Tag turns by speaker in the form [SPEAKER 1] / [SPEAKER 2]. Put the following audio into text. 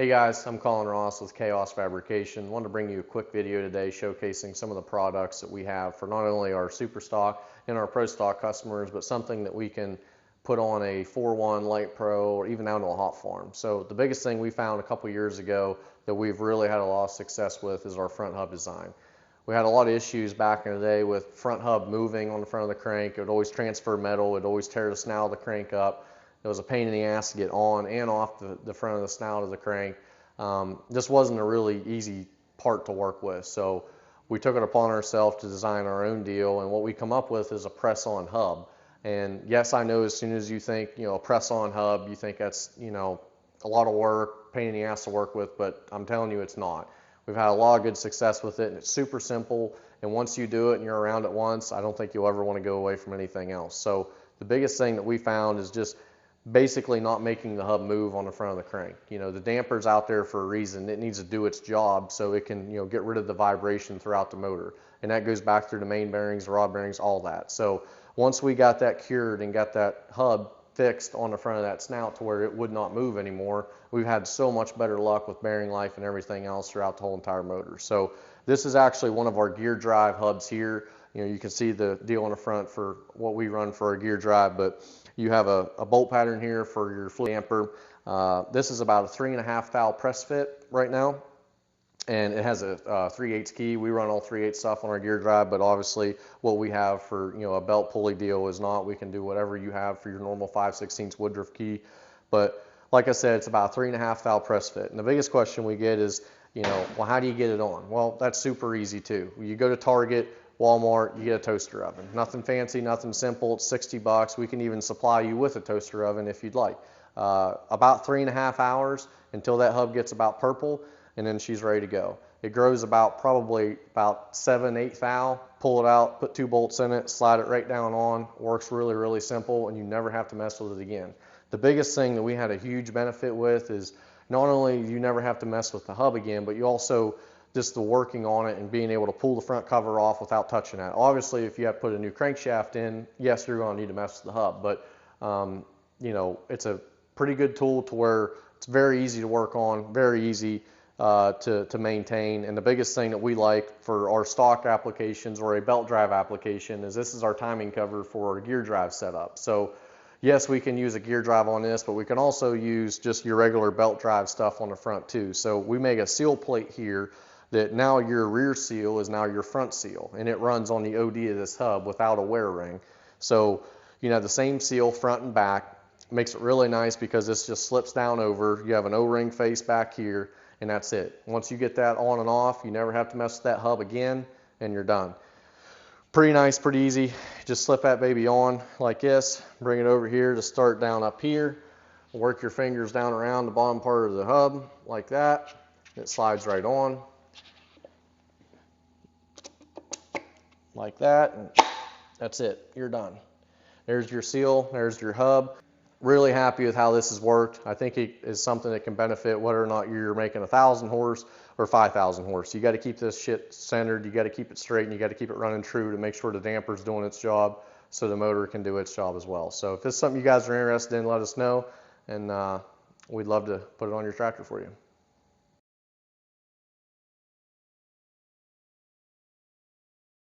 [SPEAKER 1] Hey guys, I'm Colin Ross with Chaos Fabrication. Wanted to bring you a quick video today showcasing some of the products that we have for not only our Super Stock and our Pro Stock customers, but something that we can put on a 4-1 Light Pro or even down to a hot farm. So the biggest thing we found a couple years ago that we've really had a lot of success with is our front hub design. We had a lot of issues back in the day with front hub moving on the front of the crank. It would always transfer metal, it would always tear the snout of the crank up. It was a pain in the ass to get on and off the front of the snout of the crank. This wasn't a really easy part to work with, so we took it upon ourselves to design our own deal, and what we come up with is a press-on hub. And yes, I know as soon as you think, a press-on hub, you think that's, a lot of work, pain in the ass to work with, but I'm telling you it's not. We've had a lot of good success with it, and it's super simple, and once you do it and you're around it once, I don't think you'll ever want to go away from anything else. So the biggest thing that we found is just basically not making the hub move on the front of the crank. The damper's out there for a reason. It needs to do its job so it can, get rid of the vibration throughout the motor. And that goes back through the main bearings, the rod bearings, all that. So once we got that cured and got that hub fixed on the front of that snout to where it would not move anymore, we've had so much better luck with bearing life and everything else throughout the whole entire motor. So this is actually one of our gear drive hubs here. You can see the deal on the front for what we run for our gear drive, but you have a bolt pattern here for your fluid damper. This is about a 3.5 thou press fit right now, and it has a 3/8 key. We run all 3/8 stuff on our gear drive, but obviously what we have for a belt pulley deal is not. We can do whatever you have for your normal 5/16 Woodruff key, but like I said, it's about a 3.5 thou press fit. And the biggest question we get is, well, how do you get it on? Well, that's super easy too. You go to Target, Walmart, you get a toaster oven. Nothing fancy, nothing simple. It's $60. We can even supply you with a toaster oven if you'd like. About 3.5 hours until that hub gets about purple, and then she's ready to go. It grows probably about 7/8 thou. Pull it out, put 2 bolts in it, slide it right down on. Works really, really simple, and you never have to mess with it again. The biggest thing that we had a huge benefit with is not only do you never have to mess with the hub again, but you also just the working on it and being able to pull the front cover off without touching that. Obviously, if you have to put a new crankshaft in, yes, you're going to need to mess with the hub, but it's a pretty good tool to where it's very easy to work on, very easy to maintain. And the biggest thing that we like for our stock applications or a belt drive application is this is our timing cover for our gear drive setup. So yes, we can use a gear drive on this, but we can also use just your regular belt drive stuff on the front too. So we make a seal plate here that now your rear seal is now your front seal, and it runs on the OD of this hub without a wear ring. So you have the same seal front and back. Makes it really nice because this just slips down over. You have an O-ring face back here, and that's it. Once you get that on and off, you never have to mess with that hub again, and you're done. Pretty nice, pretty easy. Just slip that baby on like this, bring it over here to start down up here, work your fingers down around the bottom part of the hub like that. It slides right on like that, and that's it. You're done. There's your seal, there's your hub. Really happy with how this has worked. I think it is something that can benefit whether or not you're making 1,000 horse or 5,000 horse. You got to keep this shit centered, you got to keep it straight, and you got to keep it running true to make sure the damper's doing its job so the motor can do its job as well. So if this is something you guys are interested in, let us know, and we'd love to put it on your tractor for you.